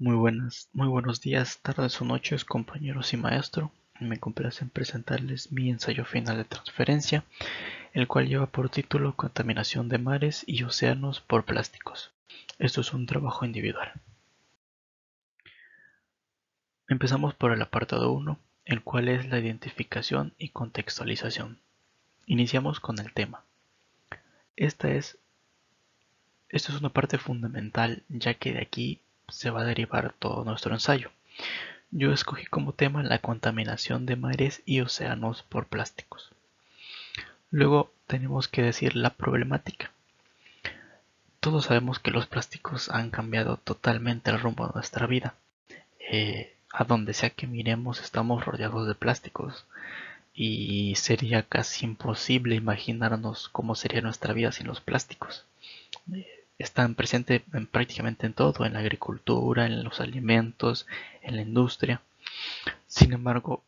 Muy buenos días, tardes o noches, compañeros y maestro. Me complace en presentarles mi ensayo final de transferencia, el cual lleva por título Contaminación de mares y océanos por plásticos. Esto es un trabajo individual. Empezamos por el apartado 1, el cual es la identificación y contextualización. Iniciamos con el tema. Esta es una parte fundamental, ya que de aquí se va a derivar todo nuestro ensayo. Yo escogí como tema la contaminación de mares y océanos por plásticos. Luego tenemos que decir la problemática. Todos sabemos que los plásticos han cambiado totalmente el rumbo de nuestra vida. A donde sea que miremos estamos rodeados de plásticos y sería casi imposible imaginarnos cómo sería nuestra vida sin los plásticos. Están presentes prácticamente en todo, en la agricultura, en los alimentos, en la industria. Sin embargo,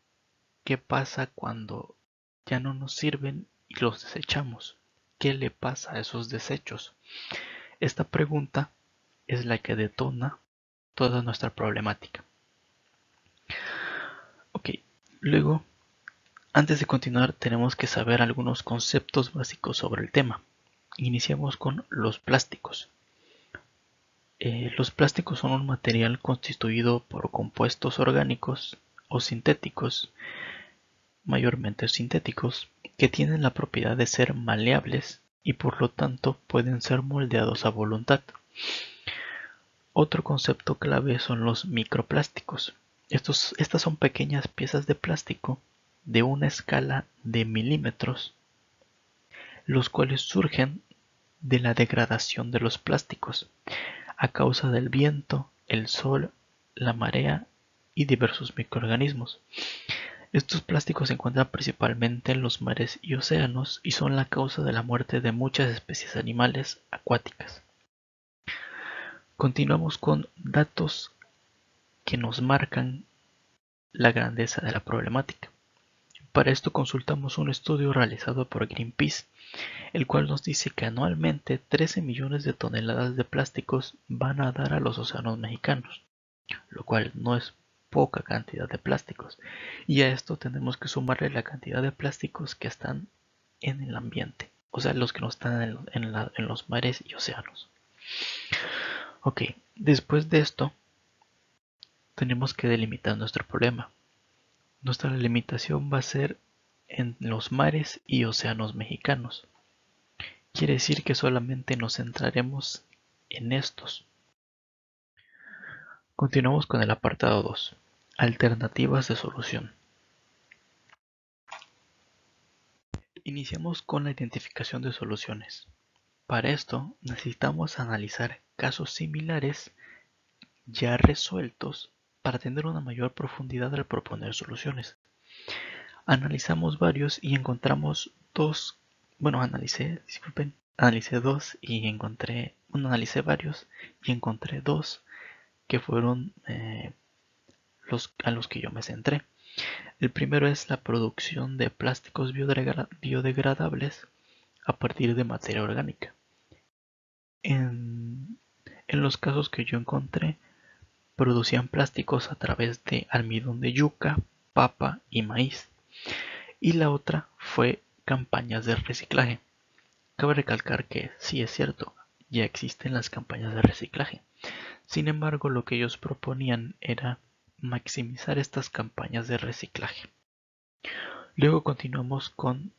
¿qué pasa cuando ya no nos sirven y los desechamos? ¿Qué le pasa a esos desechos? Esta pregunta es la que detona toda nuestra problemática. Ok, luego, antes de continuar, tenemos que saber algunos conceptos básicos sobre el tema. Iniciamos con los plásticos. Los plásticos son un material constituido por compuestos orgánicos o sintéticos, mayormente sintéticos, que tienen la propiedad de ser maleables y por lo tanto pueden ser moldeados a voluntad. Otro concepto clave son los microplásticos. Estas son pequeñas piezas de plástico de una escala de milímetros, los cuales surgen de la degradación de los plásticos a causa del viento, el sol, la marea y diversos microorganismos. Estos plásticos se encuentran principalmente en los mares y océanos y son la causa de la muerte de muchas especies animales acuáticas. Continuamos con datos que nos marcan la grandeza de la problemática. Para esto consultamos un estudio realizado por Greenpeace, el cual nos dice que anualmente 13 millones de toneladas de plásticos van a dar a los océanos mexicanos, lo cual no es poca cantidad de plásticos, y a esto tenemos que sumarle la cantidad de plásticos que están en el ambiente, o sea, los que no están en los mares y océanos. Ok, después de esto tenemos que delimitar nuestro problema. Nuestra limitación va a ser en los mares y océanos mexicanos. Quiere decir que solamente nos centraremos en estos. Continuamos con el apartado 2. Alternativas de solución. Iniciamos con la identificación de soluciones. Para esto necesitamos analizar casos similares ya resueltos para tener una mayor profundidad al proponer soluciones. Analizamos varios y encontramos dos. Bueno, analicé dos y analicé varios y encontré dos que fueron a los que yo me centré. El primero es la producción de plásticos biodegradables a partir de materia orgánica. En los casos que yo encontré, producían plásticos a través de almidón de yuca, papa y maíz. Y la otra fue campañas de reciclaje. Cabe recalcar que sí es cierto, ya existen las campañas de reciclaje. Sin embargo, lo que ellos proponían era maximizar estas campañas de reciclaje. Luego continuamos con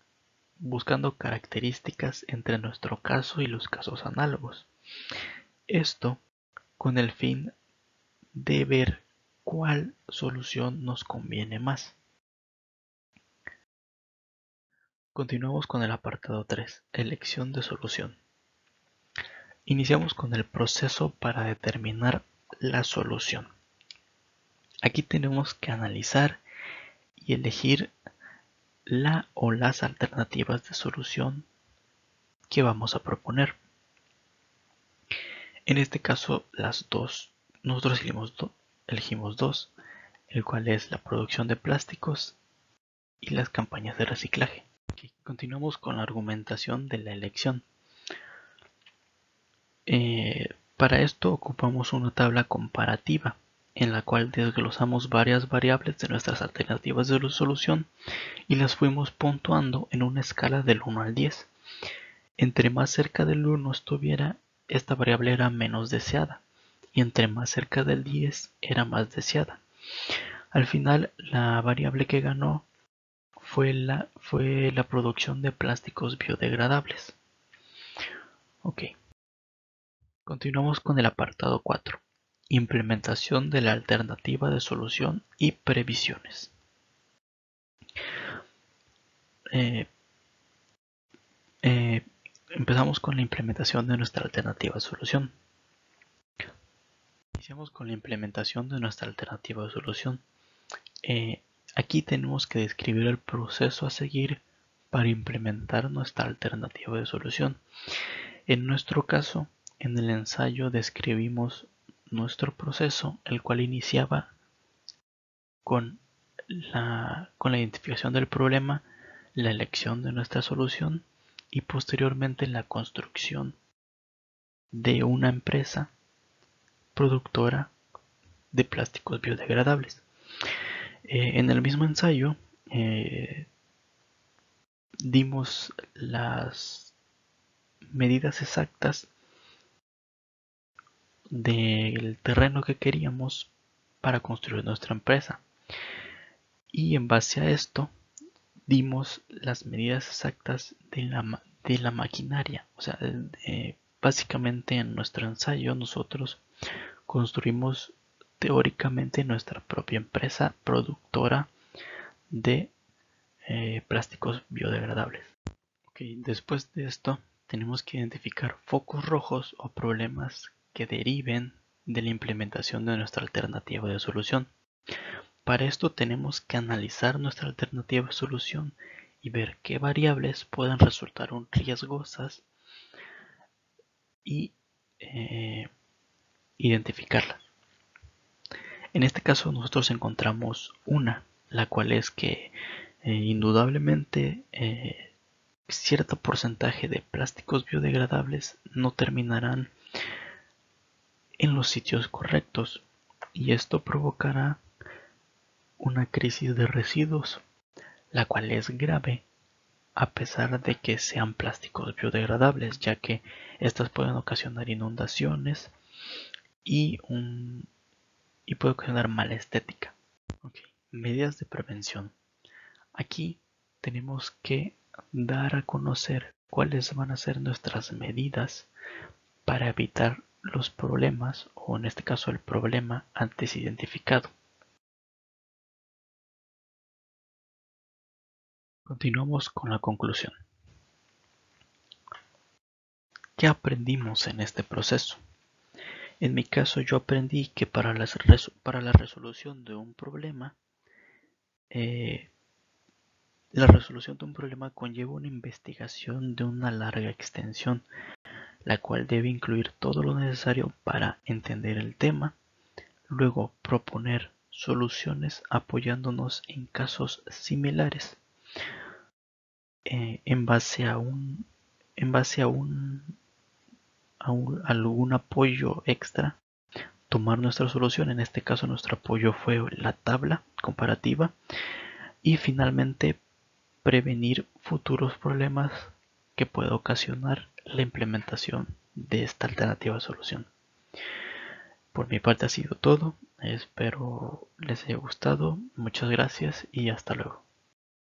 buscando características entre nuestro caso y los casos análogos. Esto con el fin de ver cuál solución nos conviene más. Continuamos con el apartado 3, elección de solución. Iniciamos con el proceso para determinar la solución. Aquí tenemos que analizar y elegir la o las alternativas de solución que vamos a proponer. En este caso, las dos. Nosotros elegimos dos, el cual es la producción de plásticos y las campañas de reciclaje. Continuamos con la argumentación de la elección. Para esto ocupamos una tabla comparativa en la cual desglosamos varias variables de nuestras alternativas de solución y las fuimos puntuando en una escala del 1 al 10. Entre más cerca del 1 estuviera, esta variable era menos deseada, y entre más cerca del 10 era más deseada. Al final, la variable que ganó fue la producción de plásticos biodegradables. Ok. Continuamos con el apartado 4. Implementación de la alternativa de solución y previsiones. Empezamos con la implementación de nuestra alternativa de solución. Iniciamos con la implementación de nuestra alternativa de solución. Aquí tenemos que describir el proceso a seguir para implementar nuestra alternativa de solución. En nuestro caso, en el ensayo describimos nuestro proceso, el cual iniciaba con la identificación del problema, la elección de nuestra solución y posteriormente la construcción de una empresa productora de plásticos biodegradables. En el mismo ensayo dimos las medidas exactas del terreno que queríamos para construir nuestra empresa, y en base a esto dimos las medidas exactas de la maquinaria. O sea, básicamente en nuestro ensayo nosotros construimos teóricamente nuestra propia empresa productora de plásticos biodegradables. Okay, después de esto tenemos que identificar focos rojos o problemas que deriven de la implementación de nuestra alternativa de solución. Para esto tenemos que analizar nuestra alternativa de solución y ver qué variables pueden resultar riesgosas y identificarlas. En este caso nosotros encontramos una, la cual es que indudablemente cierto porcentaje de plásticos biodegradables no terminarán en los sitios correctos, y esto provocará una crisis de residuos, la cual es grave a pesar de que sean plásticos biodegradables, ya que estas pueden ocasionar inundaciones y puede ocasionar mala estética. Okay. Medidas de prevención. Aquí tenemos que dar a conocer cuáles van a ser nuestras medidas para evitar los problemas, o en este caso el problema antes identificado. Continuamos con la conclusión. ¿Qué aprendimos en este proceso? En mi caso yo aprendí que para la resolución de un problema, la resolución de un problema conlleva una investigación de una larga extensión, la cual debe incluir todo lo necesario para entender el tema, luego proponer soluciones apoyándonos en casos similares, en base a algún apoyo extra, tomar nuestra solución. En este caso nuestro apoyo fue la tabla comparativa, y finalmente prevenir futuros problemas que pueda ocasionar la implementación de esta alternativa de solución. Por mi parte ha sido todo, espero les haya gustado, muchas gracias y hasta luego.